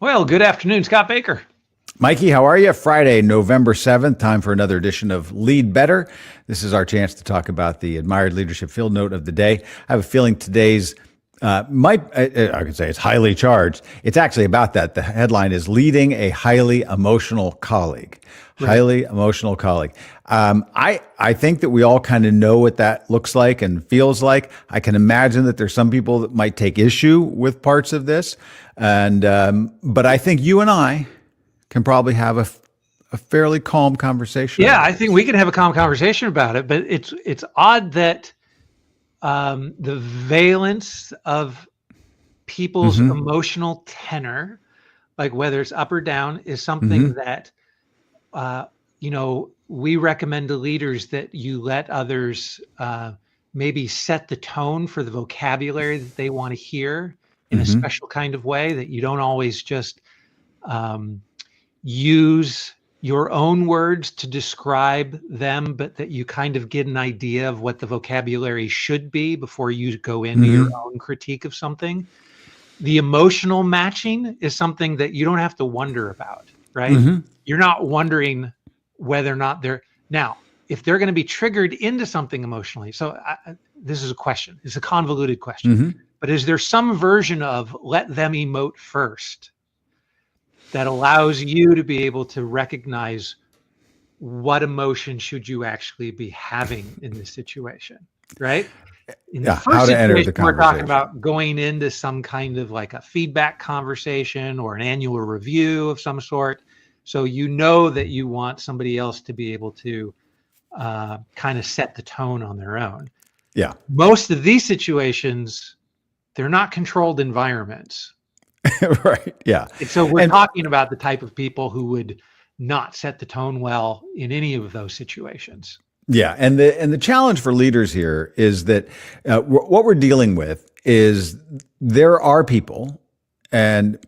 Well, good afternoon, Scott Baker. Mikey, how are you? Friday, November 7th, time for another edition of Lead Better. This is our chance to talk about the admired leadership field note of the day. I have a feeling today's I could say it's highly charged. It's actually about that. The headline is Leading a Highly Emotional Colleague. Right. Highly emotional colleague. I think that we all kind of know what that looks like and feels like. I can imagine that there's some people that might take issue with parts of this. But I think you and I can probably have a fairly calm conversation. Yeah, I think we can have a calm conversation about it, but it's odd that the valence of people's emotional tenor, like whether it's up or down, is something that we recommend to leaders that you let others maybe set the tone for the vocabulary that they want to hear in a special kind of way, that you don't always just use your own words to describe them, but that you kind of get an idea of what the vocabulary should be before you go into your own critique of something. The emotional matching is something that you don't have to wonder about, right? You're not wondering whether or not now, if they're going to be triggered into something emotionally. So this is a question. It's a convoluted question. But is there some version of let them emote first that allows you to be able to recognize what emotion should you actually be having in this situation, right? In the first situation, we're talking about going into some kind of like a feedback conversation or an annual review of some sort. So you know that you want somebody else to be able to kind of set the tone on their own. Yeah. Most of these situations, they're not controlled environments. Right. Yeah. And so we're talking about the type of people who would not set the tone well in any of those situations. Yeah. And the challenge for leaders here is that what we're dealing with is there are people, and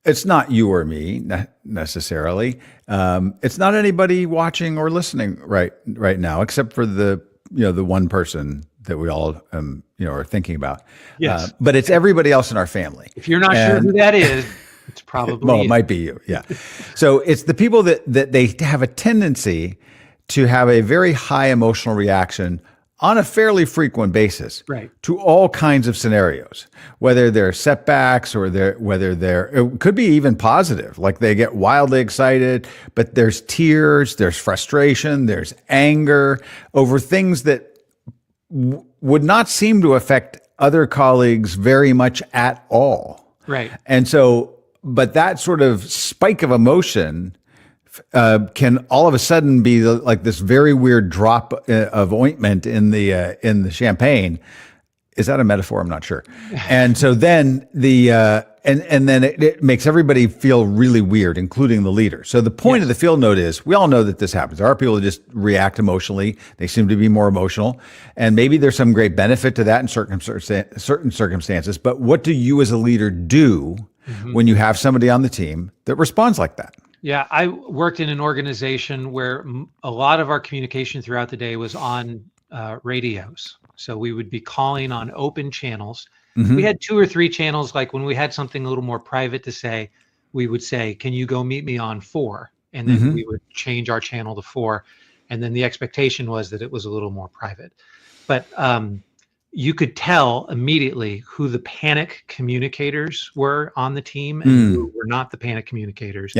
it's not you or me necessarily. It's not anybody watching or listening right now, except for the one person that we all are thinking about. Yes. But it's everybody else in our family. If you're not sure who that is, it's probably well, it might be you. Yeah. So it's the people that they have a tendency to have a very high emotional reaction on a fairly frequent basis, right, to all kinds of scenarios, whether they're setbacks or it could be even positive, like they get wildly excited, but there's tears, there's frustration, there's anger over things that would not seem to affect other colleagues very much at all. Right. And so, but that sort of spike of emotion can all of a sudden be like this very weird drop of ointment in the champagne. Is that a metaphor? I'm not sure. And so then and then it makes everybody feel really weird, including the leader. So the point of the field note is we all know that this happens. There are people that just react emotionally. They seem to be more emotional. And maybe there's some great benefit to that in certain circumstances. But what do you as a leader do when you have somebody on the team that responds like that? Yeah, I worked in an organization where a lot of our communication throughout the day was on radios. So we would be calling on open channels. We had 2 or 3 channels. Like when we had something a little more private to say, we would say, can you go meet me on 4? And then we would change our channel to 4. And then the expectation was that it was a little more private. But you could tell immediately who the panic communicators were on the team and who were not the panic communicators,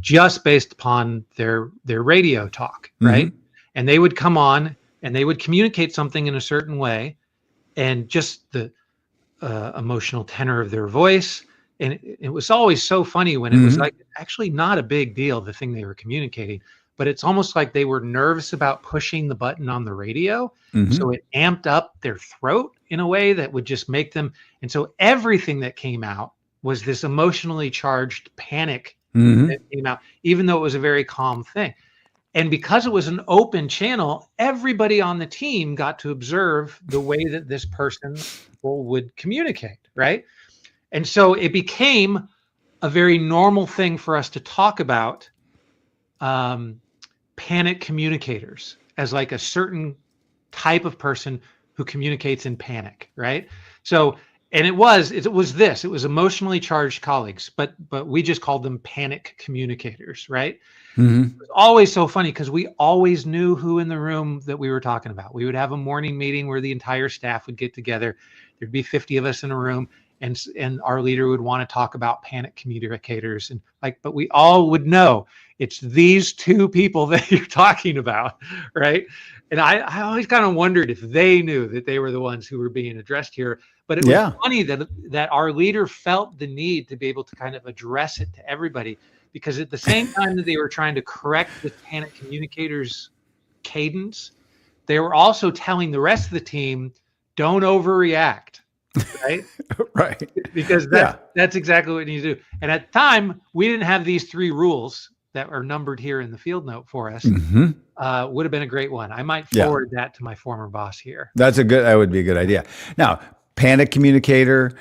just based upon their radio talk, right? And they would come on and they would communicate something in a certain way, and just the emotional tenor of their voice. And it was always so funny when it was like actually not a big deal, the thing they were communicating, but it's almost like they were nervous about pushing the button on the radio. So it amped up their throat in a way that would just make them. And so everything that came out was this emotionally charged panic that came out, even though it was a very calm thing. And because it was an open channel, everybody on the team got to observe the way that this person would communicate, right? And so it became a very normal thing for us to talk about panic communicators as like a certain type of person who communicates in panic, right? So And it was emotionally charged colleagues, but we just called them panic communicators, right? Mm-hmm. It was always so funny because we always knew who in the room that we were talking about. We would have a morning meeting where the entire staff would get together. There'd be 50 of us in a room, and our leader would want to talk about panic communicators, and but we all would know it's these two people that you're talking about, right? And I always kind of wondered if they knew that they were the ones who were being addressed here. But it was funny that our leader felt the need to be able to kind of address it to everybody, because at the same time that they were trying to correct the panic communicators' cadence, they were also telling the rest of the team, don't overreact, right? Right. Because that's exactly what you need to do. And at the time, we didn't have these 3 rules that are numbered here in the field note for us. Mm-hmm. Would have been a great one. I might forward that to my former boss here. That would be a good idea. Now, panic communicator,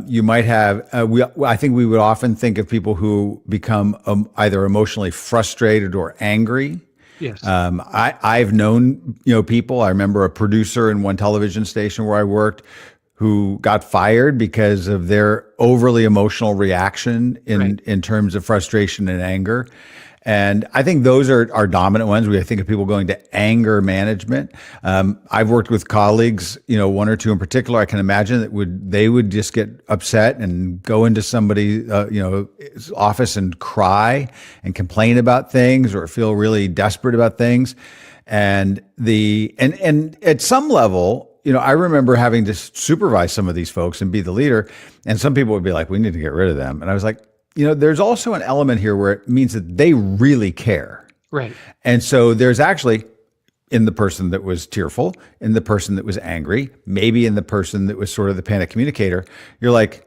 you might have, I think we would often think of people who become either emotionally frustrated or angry. Yes. I've known, people. I remember a producer in one television station where I worked who got fired because of their overly emotional reaction in terms of frustration and anger. And I think those are dominant ones. We think of people going to anger management. I've worked with colleagues, 1 or 2 in particular. I can imagine that they would just get upset and go into somebody's, office and cry and complain about things or feel really desperate about things. And at some level, I remember having to supervise some of these folks and be the leader. And some people would be like, we need to get rid of them. And I was like, there's also an element here where it means that they really care. Right. And so there's actually, in the person that was tearful, in the person that was angry, maybe in the person that was sort of the panic communicator, you're like,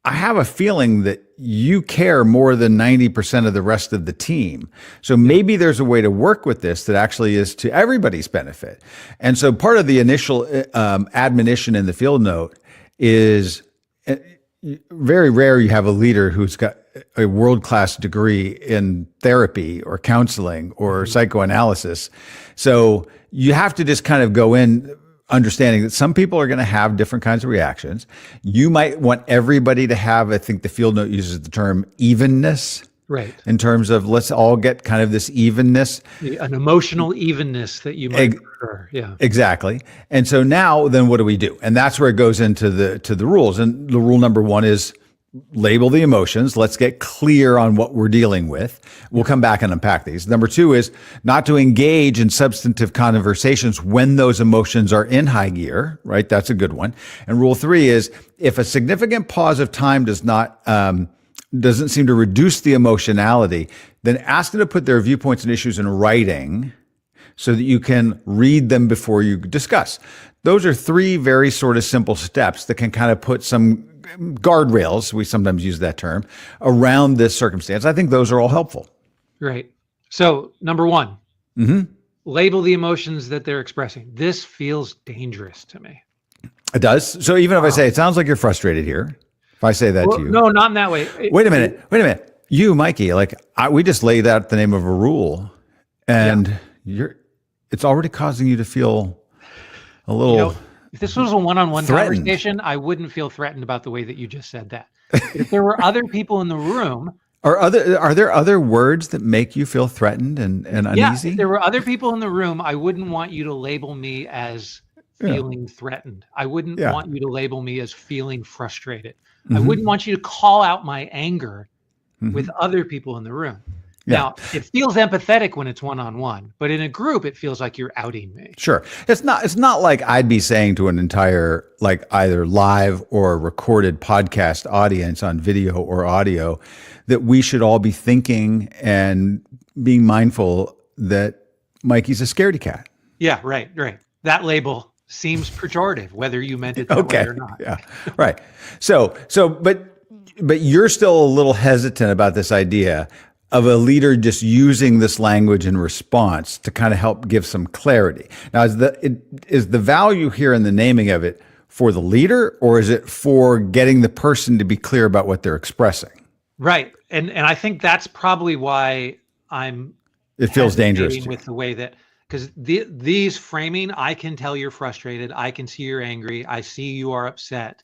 I have a feeling that you care more than 90% of the rest of the team. So maybe there's a way to work with this that actually is to everybody's benefit. And so part of the initial admonition in the field note is very rare you have a leader who's got a world-class degree in therapy or counseling or psychoanalysis. So you have to just kind of go in understanding that some people are going to have different kinds of reactions. You might want everybody to have, I think the field note uses the term evenness. Right. In terms of let's all get kind of this evenness. An emotional evenness that you might prefer. Yeah. Exactly. And so now then what do we do? And that's where it goes into the rules. And the rule number 1 is label the emotions. Let's get clear on what we're dealing with. We'll come back and unpack these. Number 2 is not to engage in substantive conversations when those emotions are in high gear, right? That's a good one. And rule 3 is if a significant pause of time doesn't seem to reduce the emotionality, then ask them to put their viewpoints and issues in writing so that you can read them before you discuss. Those are 3 very sort of simple steps that can kind of put some guardrails, we sometimes use that term, around this circumstance. I think those are all helpful. Right. So number 1, label the emotions that they're expressing. This feels dangerous to me. It does. So even if I say, it sounds like you're frustrated here, if I say that to you. No, not in that way. Wait a minute. You, Mikey, we just laid out the name of a rule and it's already causing you to feel a little if this was a one-on-one threatened. conversation, I wouldn't feel threatened about the way that you just said that. But if there were other people in the room, are there other words that make you feel threatened and uneasy? Yeah, if there were other people in the room, I wouldn't want you to label me as feeling threatened. I wouldn't want you to label me as feeling frustrated. I wouldn't want you to call out my anger with other people in the room. Now, it feels empathetic when it's one-on-one, but in a group, it feels like you're outing me. Sure. It's not like I'd be saying to an entire, either live or recorded podcast audience on video or audio that we should all be thinking and being mindful that Mikey's a scaredy cat. Yeah, right. That label seems pejorative, whether you meant it that way or not. Yeah, right. But you're still a little hesitant about this idea of a leader just using this language in response to kind of help give some clarity. Now, is the value here in the naming of it for the leader, or is it for getting the person to be clear about what they're expressing? Right. And I think that's probably why it feels dangerous with the way that, because these framing, I can tell you're frustrated. I can see you're angry. I see you are upset.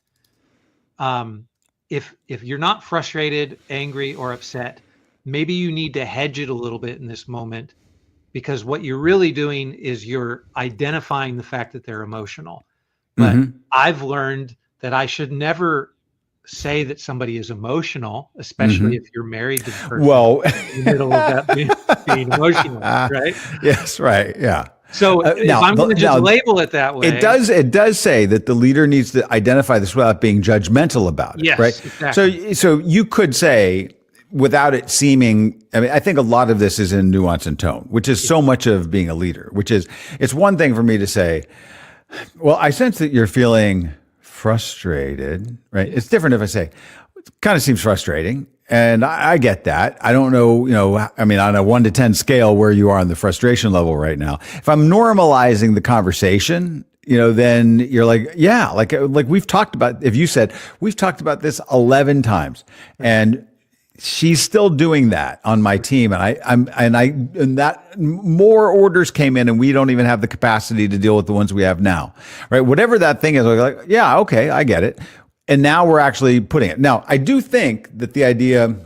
If you're not frustrated, angry, or upset, maybe you need to hedge it a little bit in this moment, because what you're really doing is you're identifying the fact that they're emotional. But I've learned that I should never say that somebody is emotional, especially if you're married to the person in the middle of that being emotional, right? Yes, right, yeah. So if I'm going to just label it that way, it does say that the leader needs to identify this without being judgmental about it, yes, right? Exactly. So you could say, without it seeming, I mean, I think a lot of this is in nuance and tone, which is so much of being a leader, which is, it's one thing for me to say, well, I sense that you're feeling frustrated, right? It's different if I say, it kind of seems frustrating. And I get that. I don't know, I mean, on a 1 to 10 scale where you are on the frustration level right now. If I'm normalizing the conversation, then you're like, yeah, like we've talked about, if you said, we've talked about this 11 times and she's still doing that on my team. And that more orders came in and we don't even have the capacity to deal with the ones we have now, right? Whatever that thing is, we're like, yeah, okay, I get it. And now we're actually putting it. Now, I do think that the idea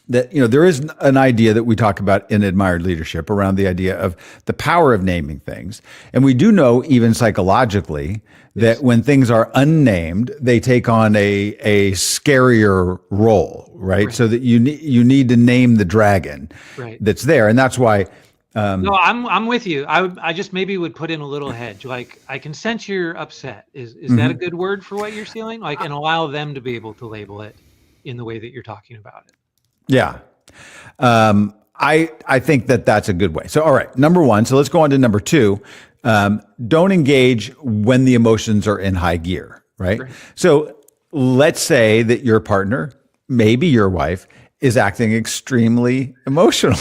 that, there is an idea that we talk about in admired leadership around the idea of the power of naming things. And we do know, even psychologically, that when things are unnamed, they take on a scarier role, right? So that you need to name the dragon that's there. And that's why. No, I'm with you. I just maybe would put in a little hedge. Like, I can sense you're upset. Is that a good word for what you're feeling? Like, and allow them to be able to label it in the way that you're talking about it. Yeah. I think that that's a good way. So, all right, number one. So let's go on to number two. Don't engage when the emotions are in high gear, right? So let's say that your partner, maybe your wife, is acting extremely emotional.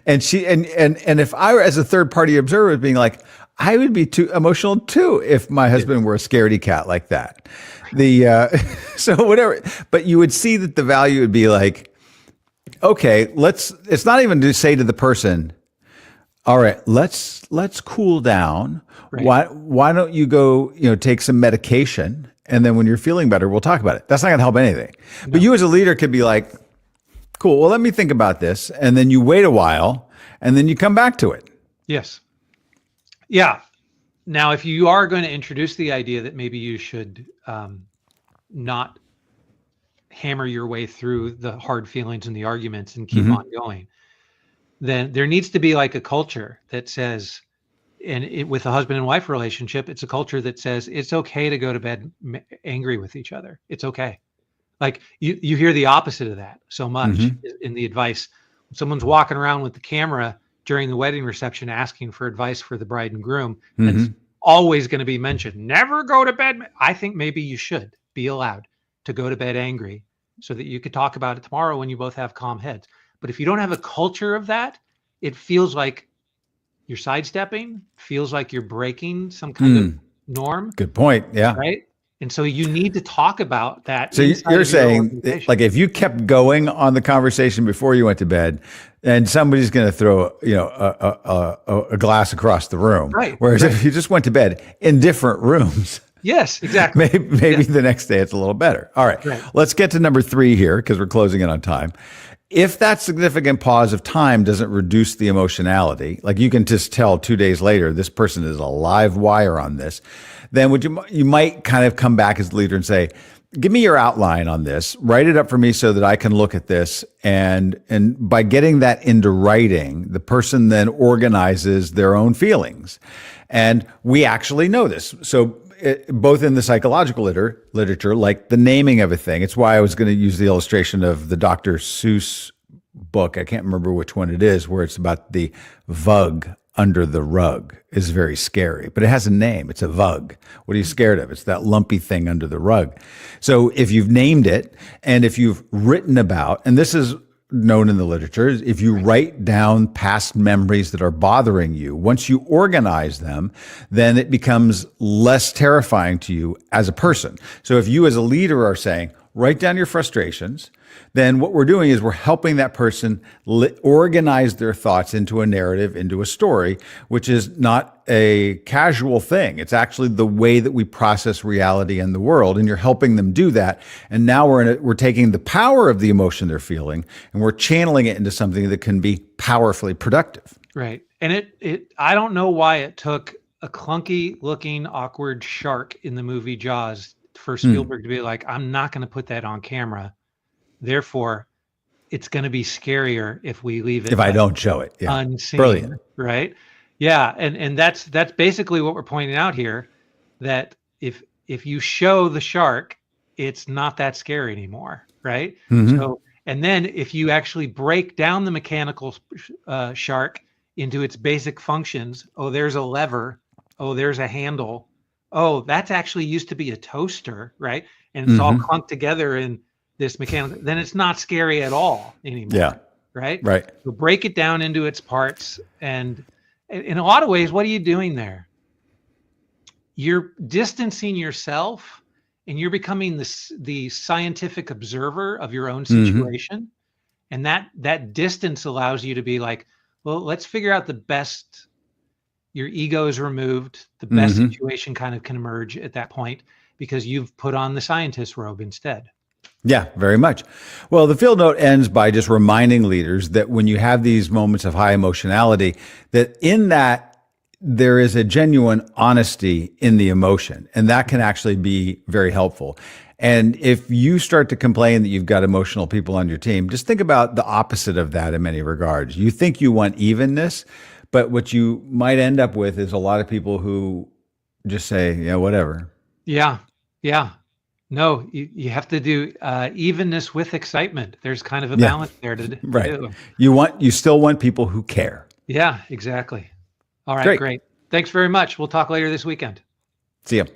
And if I were, as a third party observer, being like, I would be too emotional too if my husband were a scaredy cat like that. So whatever, but you would see that the value would be like, okay, it's not even to say to the person, all right, let's cool down. Why don't you go, take some medication, and then when you're feeling better, we'll talk about it. That's not going to help anything. No. But you as a leader could be like, cool, well, let me think about this. And then you wait a while and then you come back to it. Yes. Yeah. Now, if you are going to introduce the idea that maybe you should not hammer your way through the hard feelings and the arguments and keep on going, then there needs to be like a culture that says, and with a husband and wife relationship, it's a culture that says it's okay to go to bed angry with each other. It's okay. Like you hear the opposite of that so much in the advice. Someone's walking around with the camera during the wedding reception asking for advice for the bride and groom. That's always going to be mentioned. Never go to bed. I think maybe you should be allowed to go to bed angry so that you could talk about it tomorrow when you both have calm heads. But if you don't have a culture of that, it feels like you're sidestepping, feels like you're breaking some kind of norm. Good point. Yeah. Right. And so you need to talk about that. So you're saying, like, if you kept going on the conversation before you went to bed, and somebody's going to throw, a glass across the room. Right. Whereas if you just went to bed in different rooms. Yes, exactly. Maybe the next day it's a little better. All right. Let's get to number 3 here because we're closing in on time. If that significant pause of time doesn't reduce the emotionality, like you can just tell 2 days later, this person is a live wire on this, then you might kind of come back as the leader and say, give me your outline on this, write it up for me so that I can look at this. And by getting that into writing, the person then organizes their own feelings. And we actually know this. So both in the psychological literature, like the naming of a thing. It's why I was going to use the illustration of the Dr. Seuss book. I can't remember which one it is, where it's about the vug under the rug. Is very scary, but it has a name. It's a vug. What are you scared of? It's that lumpy thing under the rug. So if you've named it and if you've written about, and this is known in the literature, if you write down past memories that are bothering you, once you organize them, then it becomes less terrifying to you as a person. So if you as a leader are saying, write down your frustrations, then what we're doing is we're helping that person organize their thoughts into a narrative, into a story, which is not a casual thing. It's actually the way that we process reality and the world, and you're helping them do that. And now we're taking the power of the emotion they're feeling and we're channeling it into something that can be powerfully productive. Right. And I don't know why it took a clunky looking awkward shark in the movie Jaws for Spielberg to be like, I'm not going to put that on camera. Therefore, it's going to be scarier if we leave it if I don't show it. Yeah. Unseen. Brilliant. Right. Yeah. And that's basically what we're pointing out here, that if you show the shark, it's not that scary anymore. Right. So, and then if you actually break down the mechanical shark into its basic functions, oh, there's a lever, oh, there's a handle, oh, that's actually used to be a toaster, right? And it's all clunked together in this mechanical, then it's not scary at all anymore. Yeah. Right? Right. So break it down into its parts. And in a lot of ways, what are you doing there? You're distancing yourself and you're becoming the scientific observer of your own situation. And that distance allows you to be like, well, let's figure out the best. Your ego is removed. The best situation kind of can emerge at that point because you've put on the scientist robe instead. Yeah, very much. Well, the field note ends by just reminding leaders that when you have these moments of high emotionality, that in that there is a genuine honesty in the emotion, and that can actually be very helpful. And if you start to complain that you've got emotional people on your team, just think about the opposite of that in many regards. You think you want evenness, but what you might end up with is a lot of people who just say, yeah, whatever. Yeah. Yeah. No, you have to do evenness with excitement. There's kind of a balance there to do. Right. You still want people who care. Yeah, exactly. All right, great. Thanks very much. We'll talk later this weekend. See ya.